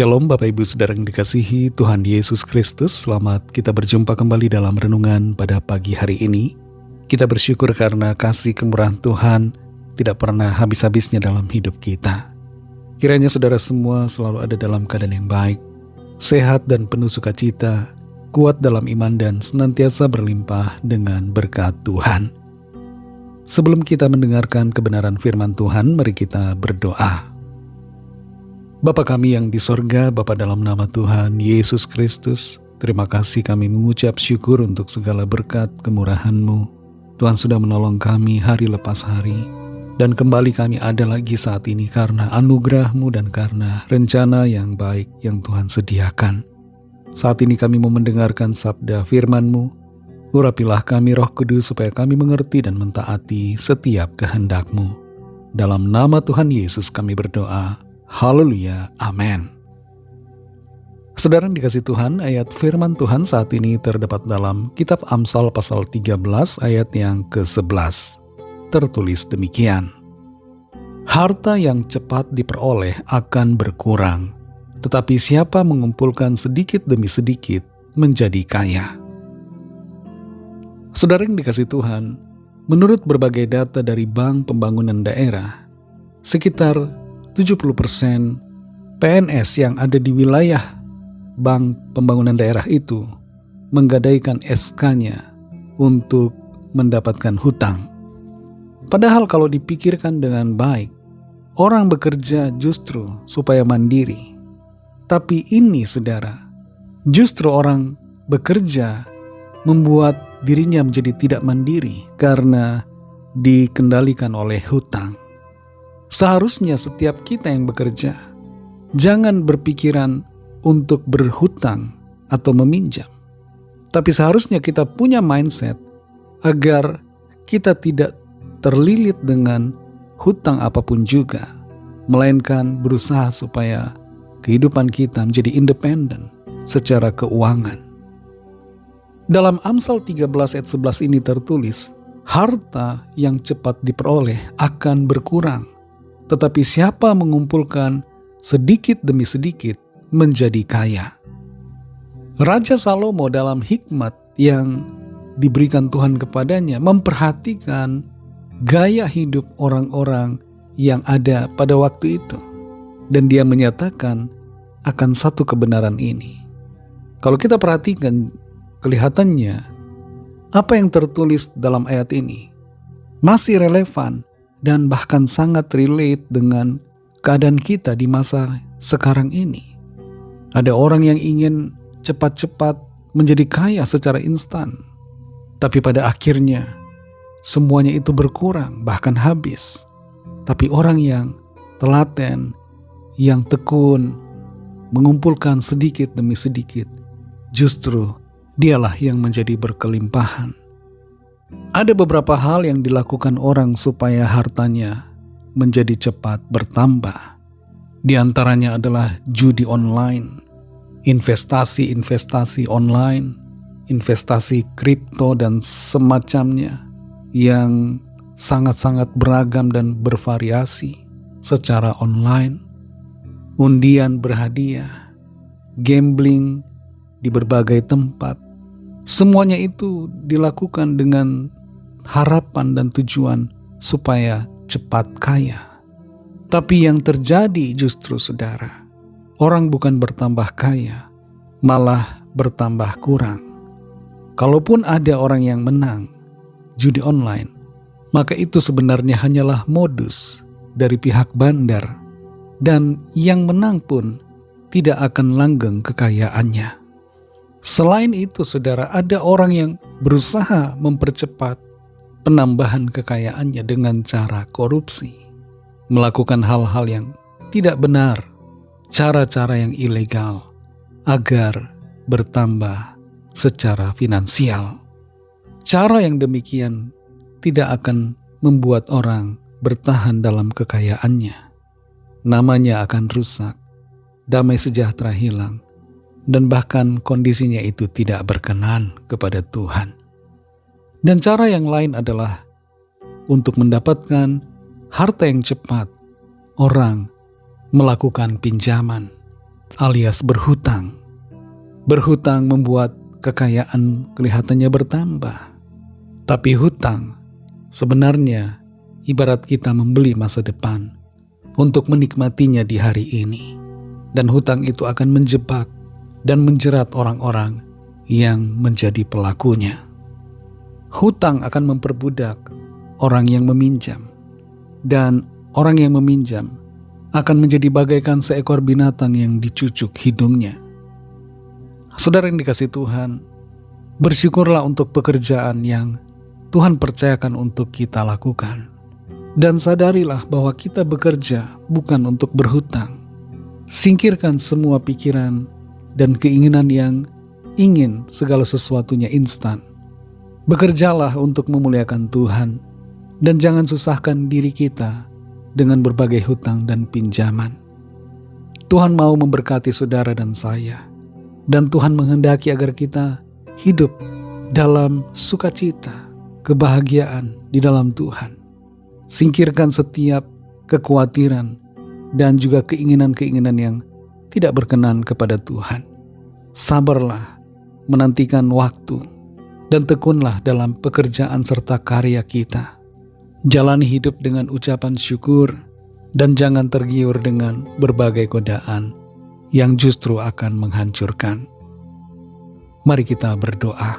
Shalom Bapak Ibu Saudara yang dikasihi Tuhan Yesus Kristus. Selamat kita berjumpa kembali dalam renungan pada pagi hari ini. Kita bersyukur karena kasih kemurahan Tuhan tidak pernah habis-habisnya dalam hidup kita. Kiranya saudara semua selalu ada dalam keadaan yang baik, sehat dan penuh sukacita, kuat dalam iman dan senantiasa berlimpah dengan berkat Tuhan. Sebelum kita mendengarkan kebenaran firman Tuhan, mari kita berdoa. Bapa kami yang di sorga, Bapa dalam nama Tuhan Yesus Kristus, terima kasih kami mengucap syukur untuk segala berkat kemurahan-Mu. Tuhan sudah menolong kami hari lepas hari, dan kembali kami ada lagi saat ini karena anugerah-Mu dan karena rencana yang baik yang Tuhan sediakan. Saat ini kami mau mendengarkan sabda firman-Mu. Urapilah kami Roh Kudus supaya kami mengerti dan mentaati setiap kehendak-Mu. Dalam nama Tuhan Yesus kami berdoa. Haleluya, amin. Saudara yang dikasih Tuhan, ayat firman Tuhan saat ini terdapat dalam kitab Amsal pasal 13 ayat yang ke-11. Tertulis demikian. Harta yang cepat diperoleh akan berkurang, tetapi siapa mengumpulkan sedikit demi sedikit menjadi kaya. Saudara yang dikasih Tuhan, menurut berbagai data dari Bank Pembangunan Daerah, sekitar 70% PNS yang ada di wilayah Bank Pembangunan Daerah itu menggadaikan SK-nya untuk mendapatkan hutang. Padahal kalau dipikirkan dengan baik, orang bekerja justru supaya mandiri. Tapi ini saudara, justru orang bekerja membuat dirinya menjadi tidak mandiri karena dikendalikan oleh hutang. Seharusnya setiap kita yang bekerja jangan berpikiran untuk berhutang atau meminjam. Tapi seharusnya kita punya mindset agar kita tidak terlilit dengan hutang apapun juga, melainkan berusaha supaya kehidupan kita menjadi independen secara keuangan. Dalam Amsal 13 ayat 11 ini tertulis, harta yang cepat diperoleh akan berkurang, tetapi siapa mengumpulkan sedikit demi sedikit menjadi kaya. Raja Salomo dalam hikmat yang diberikan Tuhan kepadanya memperhatikan gaya hidup orang-orang yang ada pada waktu itu. Dan dia menyatakan akan satu kebenaran ini. Kalau kita perhatikan kelihatannya apa yang tertulis dalam ayat ini masih relevan dan bahkan sangat relate dengan keadaan kita di masa sekarang ini. Ada orang yang ingin cepat-cepat menjadi kaya secara instan. Tapi pada akhirnya semuanya itu berkurang, bahkan habis. Tapi orang yang telaten, yang tekun, mengumpulkan sedikit demi sedikit, justru dialah yang menjadi berkelimpahan. Ada beberapa hal yang dilakukan orang supaya hartanya menjadi cepat bertambah. Di antaranya adalah judi online, investasi online, investasi kripto dan semacamnya yang sangat-sangat beragam dan bervariasi secara online, undian berhadiah, gambling di berbagai tempat. Semuanya itu dilakukan dengan harapan dan tujuan supaya cepat kaya. Tapi yang terjadi justru saudara, orang bukan bertambah kaya, malah bertambah kurang. Kalaupun ada orang yang menang judi online, maka itu sebenarnya hanyalah modus dari pihak bandar, dan yang menang pun tidak akan langgeng kekayaannya. Selain itu saudara, ada orang yang berusaha mempercepat penambahan kekayaannya dengan cara korupsi, melakukan hal-hal yang tidak benar, cara-cara yang ilegal agar bertambah secara finansial. Cara yang demikian tidak akan membuat orang bertahan dalam kekayaannya. Namanya akan rusak, damai sejahtera hilang, dan bahkan kondisinya itu tidak berkenan kepada Tuhan. Dan cara yang lain adalah untuk mendapatkan harta yang cepat, orang melakukan pinjaman alias berhutang. Berhutang membuat kekayaan kelihatannya bertambah. Tapi hutang sebenarnya ibarat kita membeli masa depan untuk menikmatinya di hari ini. Dan hutang itu akan menjebak dan menjerat orang-orang yang menjadi pelakunya. Hutang akan memperbudak orang yang meminjam. Dan orang yang meminjam akan menjadi bagaikan seekor binatang yang dicucuk hidungnya. Saudara yang dikasihi Tuhan, bersyukurlah untuk pekerjaan yang Tuhan percayakan untuk kita lakukan. Dan sadarilah bahwa kita bekerja bukan untuk berhutang. Singkirkan semua pikiran dan keinginan yang ingin segala sesuatunya instan. Bekerjalah untuk memuliakan Tuhan dan jangan susahkan diri kita dengan berbagai hutang dan pinjaman. Tuhan mau memberkati saudara dan saya. Dan Tuhan menghendaki agar kita hidup dalam sukacita, kebahagiaan di dalam Tuhan. Singkirkan setiap kekhawatiran dan juga keinginan-keinginan yang tidak berkenan kepada Tuhan. Sabarlah menantikan waktu dan tekunlah dalam pekerjaan serta karya kita. Jalani hidup dengan ucapan syukur dan jangan tergiur dengan berbagai godaan yang justru akan menghancurkan. Mari kita berdoa.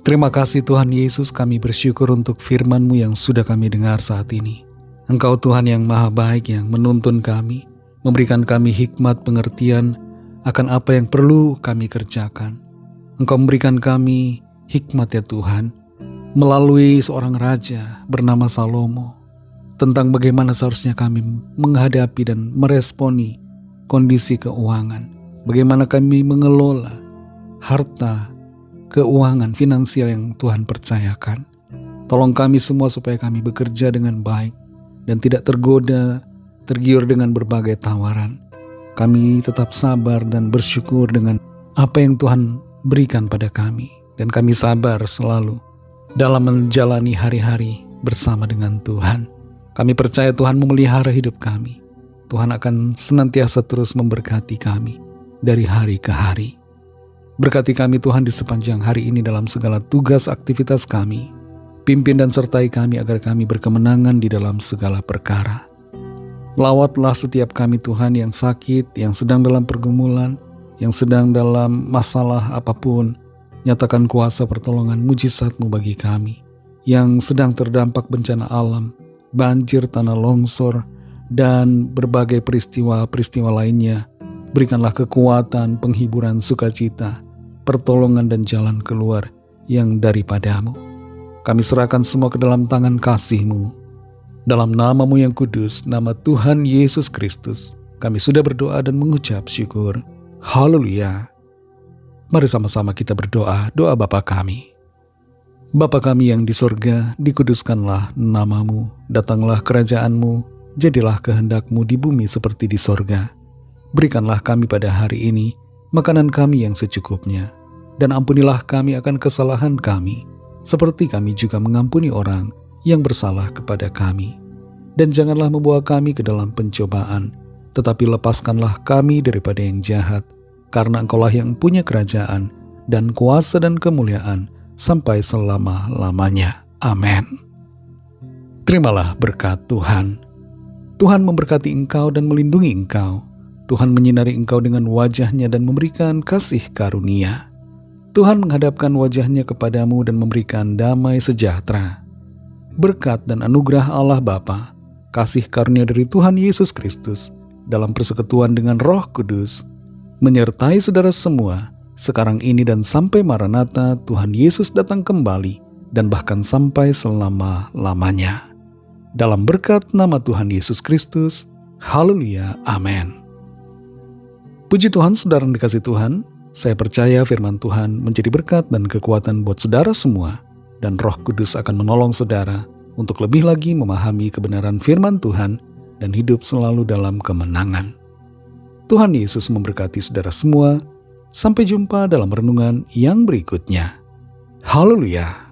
Terima kasih Tuhan Yesus, kami bersyukur untuk firman-Mu yang sudah kami dengar saat ini. Engkau Tuhan yang maha baik yang menuntun kami, memberikan kami hikmat pengertian akan apa yang perlu kami kerjakan. Engkau memberikan kami hikmat ya Tuhan, melalui seorang raja bernama Salomo, tentang bagaimana seharusnya kami menghadapi dan meresponi kondisi keuangan, bagaimana kami mengelola harta keuangan finansial yang Tuhan percayakan. Tolong kami semua supaya kami bekerja dengan baik dan tidak tergoda, tergiur dengan berbagai tawaran. Kami tetap sabar dan bersyukur dengan apa yang Tuhan berikan pada kami, dan kami sabar selalu dalam menjalani hari-hari bersama dengan Tuhan. Kami percaya Tuhan memelihara hidup kami. Tuhan akan senantiasa terus memberkati kami dari hari ke hari. Berkati kami Tuhan di sepanjang hari ini dalam segala tugas aktivitas kami. Pimpin dan sertai kami agar kami berkemenangan di dalam segala perkara. Lawatlah setiap kami Tuhan yang sakit, yang sedang dalam pergumulan, yang sedang dalam masalah apapun. Nyatakan kuasa pertolongan mujizat-Mu bagi kami yang sedang terdampak bencana alam, banjir, tanah longsor, dan berbagai peristiwa-peristiwa lainnya. Berikanlah kekuatan, penghiburan, sukacita, pertolongan dan jalan keluar yang daripada-Mu. Kami serahkan semua ke dalam tangan kasih-Mu. Dalam nama-Mu yang kudus, nama Tuhan Yesus Kristus, kami sudah berdoa dan mengucap syukur. Haleluya. Mari sama-sama kita berdoa, doa Bapa kami. Bapa kami yang di sorga, dikuduskanlah nama-Mu, datanglah kerajaan-Mu, jadilah kehendak-Mu di bumi seperti di sorga. Berikanlah kami pada hari ini makanan kami yang secukupnya, dan ampunilah kami akan kesalahan kami, seperti kami juga mengampuni orang yang bersalah kepada kami. Dan janganlah membawa kami ke dalam pencobaan, tetapi lepaskanlah kami daripada yang jahat, karena Engkaulah yang punya kerajaan dan kuasa dan kemuliaan sampai selama-lamanya. Amin. Terimalah berkat Tuhan. Tuhan memberkati engkau dan melindungi engkau. Tuhan menyinari engkau dengan wajah-Nya dan memberikan kasih karunia. Tuhan menghadapkan wajah-Nya kepadamu dan memberikan damai sejahtera. Berkat dan anugerah Allah Bapa, kasih karunia dari Tuhan Yesus Kristus, dalam persekutuan dengan Roh Kudus, menyertai saudara semua, sekarang ini dan sampai Maranatha Tuhan Yesus datang kembali, dan bahkan sampai selama-lamanya. Dalam berkat nama Tuhan Yesus Kristus, haleluya, amin. Puji Tuhan, saudara yang dikasihi Tuhan, saya percaya firman Tuhan menjadi berkat dan kekuatan buat saudara semua, dan Roh Kudus akan menolong saudara untuk lebih lagi memahami kebenaran firman Tuhan dan hidup selalu dalam kemenangan. Tuhan Yesus memberkati saudara semua. Sampai jumpa dalam renungan yang berikutnya. Haleluya.